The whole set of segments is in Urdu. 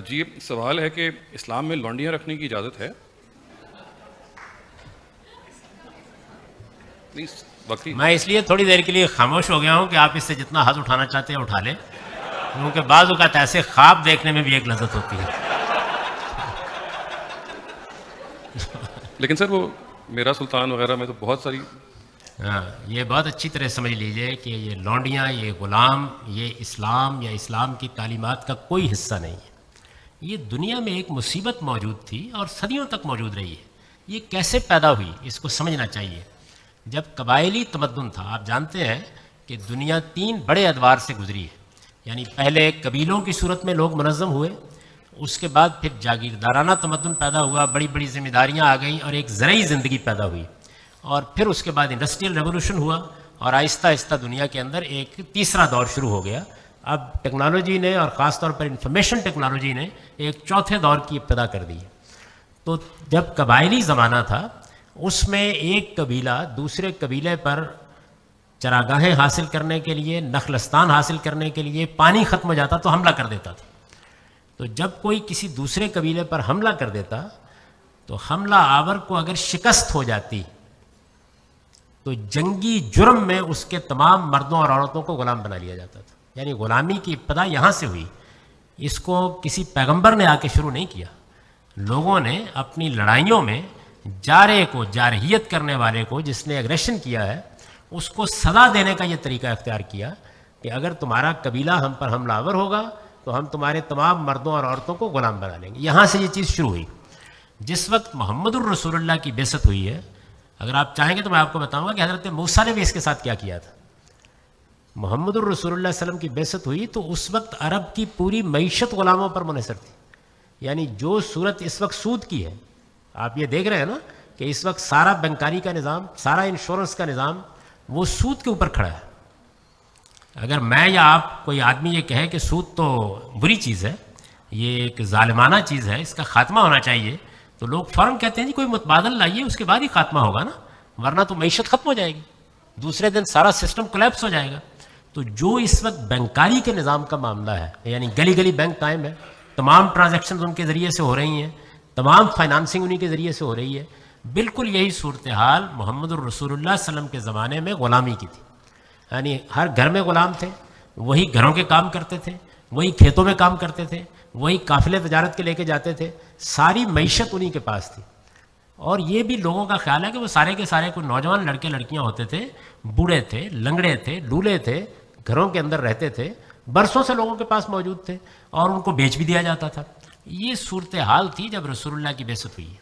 جی سوال ہے کہ اسلام میں لونڈیاں رکھنے کی اجازت ہے؟ پلیز وقتی میں اس لیے تھوڑی دیر کے لیے خاموش ہو گیا ہوں کہ آپ اس سے جتنا حد اٹھانا چاہتے ہیں اٹھا لیں، کیونکہ بعض اوقات ایسے خواب دیکھنے میں بھی ایک لذت ہوتی ہے. لیکن سر وہ میرا سلطان وغیرہ میں تو بہت ساری. ہاں، یہ بہت اچھی طرح سمجھ لیجئے کہ یہ لونڈیاں، یہ غلام، یہ اسلام یا اسلام کی تعلیمات کا کوئی حصہ نہیں ہے. یہ دنیا میں ایک مصیبت موجود تھی اور صدیوں تک موجود رہی ہے. یہ کیسے پیدا ہوئی اس کو سمجھنا چاہیے. جب قبائلی تمدن تھا، آپ جانتے ہیں کہ دنیا 3 بڑے ادوار سے گزری ہے. یعنی پہلے قبیلوں کی صورت میں لوگ منظم ہوئے، اس کے بعد پھر جاگیردارانہ تمدن پیدا ہوا، بڑی بڑی ذمہ داریاں آ گئیں اور ایک زرعی زندگی پیدا ہوئی، اور پھر اس کے بعد انڈسٹریل ریولوشن ہوا، اور آہستہ آہستہ دنیا کے اندر ایک تیسرا دور شروع ہو گیا. اب ٹیکنالوجی نے اور خاص طور پر انفارمیشن ٹیکنالوجی نے ایک چوتھے دور کی ابتدا کر دی. تو جب قبائلی زمانہ تھا، اس میں ایک قبیلہ دوسرے قبیلے پر چراگاہیں حاصل کرنے کے لیے، نخلستان حاصل کرنے کے لیے پانی ختم ہو جاتا تو حملہ کر دیتا تھا. تو جب کوئی کسی دوسرے قبیلے پر حملہ کر دیتا تو حملہ آور کو اگر شکست ہو جاتی تو جنگی جرم میں اس کے تمام مردوں اور عورتوں کو غلام بنا لیا جاتا تھا. یعنی غلامی کی ابتدا یہاں سے ہوئی. اس کو کسی پیغمبر نے آ کے شروع نہیں کیا. لوگوں نے اپنی لڑائیوں میں جارے کو، جارحیت کرنے والے کو، جس نے اگریشن کیا ہے، اس کو سزا دینے کا یہ طریقہ اختیار کیا کہ اگر تمہارا قبیلہ ہم پر حملہ آور ہوگا تو ہم تمہارے تمام مردوں اور عورتوں کو غلام بنا لیں گے. یہاں سے یہ چیز شروع ہوئی. جس وقت محمد الرسول اللہ کی بعثت ہوئی ہے، اگر آپ چاہیں گے تو میں آپ کو بتاؤں گا کہ حضرت موسیٰ نے بھی اس کے ساتھ کیا کیا تھا. محمد الرسول اللہ علیہ وسلم کی بعثت ہوئی تو اس وقت عرب کی پوری معیشت غلاموں پر منحصر تھی. یعنی جو صورت اس وقت سود کی ہے، آپ یہ دیکھ رہے ہیں نا کہ اس وقت سارا بینکاری کا نظام، سارا انشورنس کا نظام وہ سود کے اوپر کھڑا ہے. اگر میں یا آپ کوئی آدمی یہ کہے کہ سود تو بری چیز ہے، یہ ایک ظالمانہ چیز ہے، اس کا خاتمہ ہونا چاہیے، تو لوگ فوراً کہتے ہیں جی کوئی متبادل لائیے، اس کے بعد ہی خاتمہ ہوگا نا، ورنہ تو معیشت ختم ہو جائے گی، دوسرے دن سارا سسٹم کولیپس ہو جائے گا. تو جو اس وقت بینکاری کے نظام کا معاملہ ہے، یعنی گلی گلی بینک قائم ہے، تمام ٹرانزیکشنز ان کے ذریعے سے ہو رہی ہیں، تمام فائنانسنگ انہی کے ذریعے سے ہو رہی ہے. بالکل یہی صورتحال محمد الرسول اللہ صلی اللہ علیہ وسلم کے زمانے میں غلامی کی تھی. یعنی ہر گھر میں غلام تھے، وہی گھروں کے کام کرتے تھے، وہی کھیتوں میں کام کرتے تھے، وہی قافلے تجارت کے لے کے جاتے تھے، ساری معیشت انہی کے پاس تھی. اور یہ بھی لوگوں کا خیال ہے کہ وہ سارے کے سارے کوئی نوجوان لڑکے لڑکیاں ہوتے تھے، بوڑھے تھے، لنگڑے تھے، لولے تھے، گھروں کے اندر رہتے تھے، برسوں سے لوگوں کے پاس موجود تھے اور ان کو بیچ بھی دیا جاتا تھا. یہ صورتحال تھی جب رسول اللہ کی بعثت ہوئی.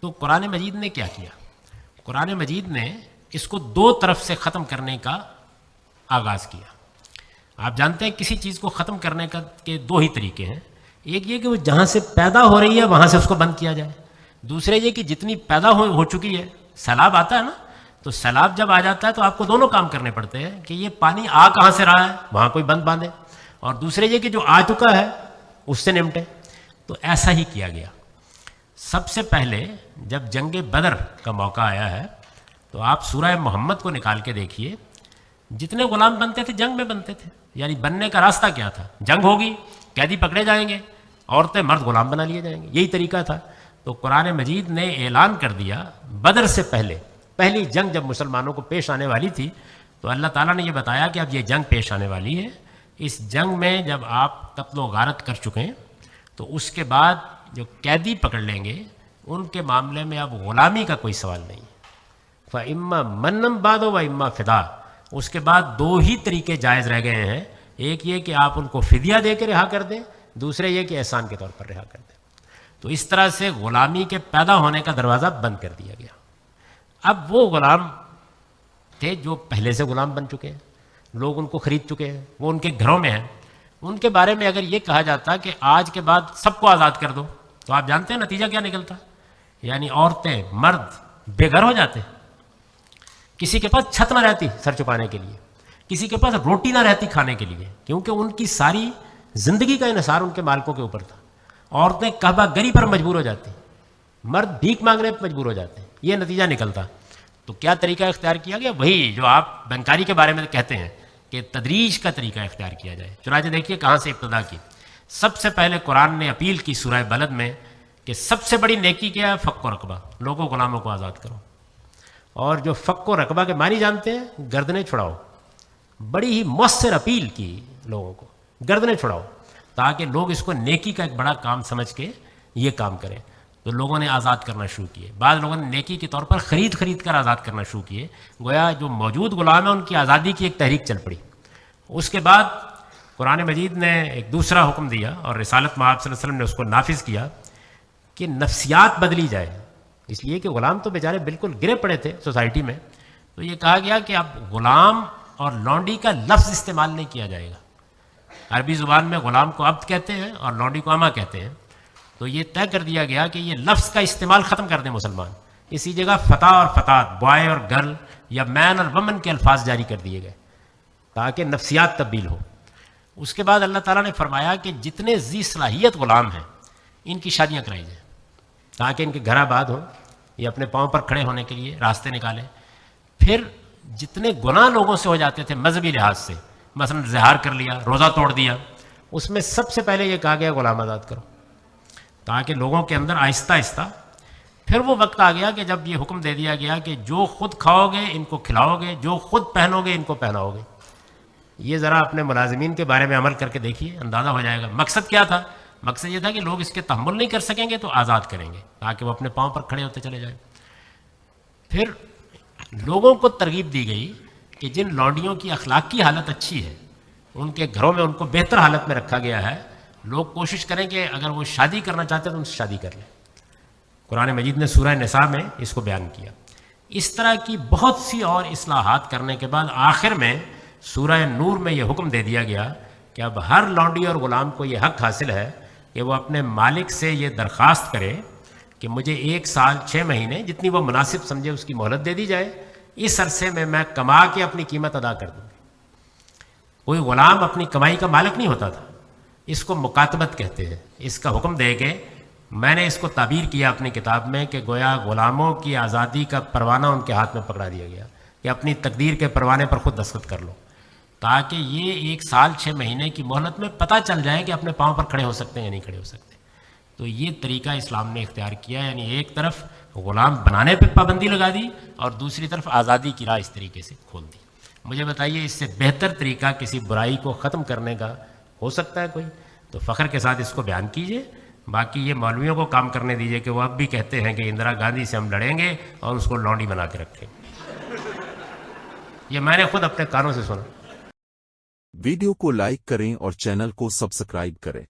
تو قرآن مجید نے کیا کیا؟ قرآن مجید نے اس کو 2 طرف سے ختم کرنے کا آغاز کیا. آپ جانتے ہیں کسی چیز کو ختم کرنے کا کے 2 ہی طریقے ہیں. ایک یہ کہ وہ جہاں سے پیدا ہو رہی ہے وہاں سے اس کو بند کیا جائے. دوسرے یہ کہ جتنی پیدا ہو چکی ہے، سیلاب آتا ہے نا، تو سیلاب جب آ جاتا ہے تو آپ کو دونوں کام کرنے پڑتے ہیں کہ یہ پانی آ کہاں سے رہا ہے، وہاں کوئی بند باندھے، اور دوسرے یہ کہ جو آ چکا ہے اس سے نمٹے. تو ایسا ہی کیا گیا. سب سے پہلے جب جنگ بدر کا موقع آیا ہے تو آپ سورہ محمد کو نکال کے دیکھیے، جتنے غلام بنتے تھے جنگ میں بنتے تھے. یعنی بننے کا راستہ کیا تھا؟ جنگ ہوگی، قیدی پکڑے جائیں گے، عورتیں مرد غلام بنا لیے جائیں گے، یہی طریقہ تھا. تو قرآن مجید نے اعلان کر دیا بدر سے پہلے، پہلی جنگ جب مسلمانوں کو پیش آنے والی تھی تو اللہ تعالیٰ نے یہ بتایا کہ اب یہ جنگ پیش آنے والی ہے. اس جنگ میں جب آپ قتل و غارت کر چکے ہیں تو اس کے بعد جو قیدی پکڑ لیں گے ان کے معاملے میں اب غلامی کا کوئی سوال نہیں. فَإِمَّا مَنًّا بَعْدُ وَإِمَّا فِدَاءً. اس کے بعد 2 ہی طریقے جائز رہ گئے ہیں. ایک یہ کہ آپ ان کو فدیہ دے کے رہا کر دیں، دوسرے یہ کہ احسان کے طور پر رہا کر دیں. تو اس طرح سے غلامی کے پیدا ہونے کا دروازہ بند کر دیا گیا. اب وہ غلام تھے جو پہلے سے غلام بن چکے ہیں، لوگ ان کو خرید چکے ہیں، وہ ان کے گھروں میں ہیں. ان کے بارے میں اگر یہ کہا جاتا کہ آج کے بعد سب کو آزاد کر دو تو آپ جانتے ہیں نتیجہ کیا نکلتا؟ یعنی عورتیں، مرد بے گھر ہو جاتے، کسی کے پاس چھت نہ رہتی سر چھپانے کے لیے، کسی کے پاس روٹی نہ رہتی کھانے کے لیے، کیونکہ ان کی ساری زندگی کا انحصار ان کے مالکوں کے اوپر تھا. عورتیں کعبہ گری پر مجبور ہو جاتی، مرد بھیک مانگنے پر مجبور ہو جاتے ہیں. یہ نتیجہ نکلتا. تو کیا طریقہ اختیار کیا گیا؟ وہی جو آپ بینکاری کے بارے میں کہتے ہیں کہ تدریج کا طریقہ اختیار کیا جائے. چنانچہ دیکھیے کہاں سے ابتدا کی. سب سے پہلے قرآن نے اپیل کی سورہ بلد میں کہ سب سے بڑی نیکی کیا ہے؟ فک و رقبہ، لوگوں غلاموں کو آزاد کرو. اور جو فک و رقبہ کے معنی جانتے ہیں؟ گردنیں چھڑاؤ. بڑی ہی مؤثر اپیل کی لوگوں کو، گردنیں چھڑاؤ، تاکہ لوگ اس کو نیکی کا ایک بڑا کام سمجھ کے یہ کام کریں. تو لوگوں نے آزاد کرنا شروع کیے. بعض لوگوں نے نیکی کے طور پر خرید کر آزاد کرنا شروع کیے. گویا جو موجود غلام ہیں ان کی آزادی کی ایک تحریک چل پڑی. اس کے بعد قرآن مجید نے ایک دوسرا حکم دیا، اور رسالت مآب صلی اللہ علیہ وسلم نے اس کو نافذ کیا، کہ نفسیات بدلی جائے. اس لیے کہ غلام تو بیچارے بالکل گرے پڑے تھے سوسائٹی میں. تو یہ کہا گیا کہ اب غلام اور لونڈی کا لفظ استعمال نہیں کیا جائے گا. عربی زبان میں غلام کو عبد کہتے ہیں اور لونڈی کو اما کہتے ہیں. تو یہ طے کر دیا گیا کہ یہ لفظ کا استعمال ختم کر دیں مسلمان. اسی جگہ فتح اور فتات، بوائے اور گرل یا مین اور ومن کے الفاظ جاری کر دیے گئے تاکہ نفسیات تبدیل ہو. اس کے بعد اللہ تعالیٰ نے فرمایا کہ جتنے ذی صلاحیت غلام ہیں ان کی شادیاں کرائی جائیں تاکہ ان کے گھر آباد ہوں، یہ اپنے پاؤں پر کھڑے ہونے کے لیے راستے نکالیں. پھر جتنے گناہ لوگوں سے ہو جاتے تھے مذہبی لحاظ سے، مثلا زہار کر لیا، روزہ توڑ دیا، اس میں سب سے پہلے یہ کہا گیا غلام آزاد کرو، تاکہ لوگوں کے اندر آہستہ آہستہ. پھر وہ وقت آ گیا کہ جب یہ حکم دے دیا گیا کہ جو خود کھاؤ گے ان کو کھلاؤ گے، جو خود پہنو گے ان کو پہناؤ گے. یہ ذرا اپنے ملازمین کے بارے میں عمل کر کے دیکھیے، اندازہ ہو جائے گا. مقصد کیا تھا؟ مقصد یہ تھا کہ لوگ اس کے تحمل نہیں کر سکیں گے تو آزاد کریں گے تاکہ وہ اپنے پاؤں پر کھڑے ہوتے چلے جائیں. پھر لوگوں کو ترغیب دی گئی کہ جن لونڈیوں کی اخلاقی حالت اچھی ہے ان کے گھروں میں ان کو بہتر حالت میں رکھا گیا ہے. لوگ کوشش کریں کہ اگر وہ شادی کرنا چاہتے ہیں تو ان سے شادی کر لیں. قرآن مجید نے سورہ نساء میں اس کو بیان کیا. اس طرح کی بہت سی اور اصلاحات کرنے کے بعد آخر میں سورہ نور میں یہ حکم دے دیا گیا کہ اب ہر لونڈی اور غلام کو یہ حق حاصل ہے کہ وہ اپنے مالک سے یہ درخواست کرے کہ مجھے 1 سال 6 مہینے جتنی وہ مناسب سمجھے اس کی مہلت دے دی جائے. اس عرصے میں کما کے اپنی قیمت ادا کر دوں. کوئی غلام اپنی کمائی کا مالک نہیں ہوتا تھا. اس کو مکاتبت کہتے ہیں. اس کا حکم دے کے میں نے اس کو تعبیر کیا اپنی کتاب میں کہ گویا غلاموں کی آزادی کا پروانہ ان کے ہاتھ میں پکڑا دیا گیا کہ اپنی تقدیر کے پروانے پر خود دستخط کر لو، تاکہ یہ 1 سال 6 مہینے کی مہلت میں پتہ چل جائے کہ اپنے پاؤں پر کھڑے ہو سکتے ہیں یا نہیں کھڑے ہو سکتے. تو یہ طریقہ اسلام نے اختیار کیا، یعنی ایک طرف غلام بنانے پہ پابندی لگا دی اور دوسری طرف آزادی کی راہ اس طریقے سے کھول دی. مجھے بتائیے اس سے بہتر طریقہ کسی برائی کو ختم کرنے کا ہو سکتا ہے کوئی؟ تو فخر کے ساتھ اس کو بیان کیجئے. باقی یہ مولویوں کو کام کرنے دیجئے کہ وہ اب بھی کہتے ہیں کہ اندرا گاندھی سے ہم لڑیں گے اور اس کو لونڈی بنا کے رکھیں. یہ میں نے خود اپنے کانوں سے سنا. ویڈیو کو لائک کریں اور چینل کو سبسکرائب کریں.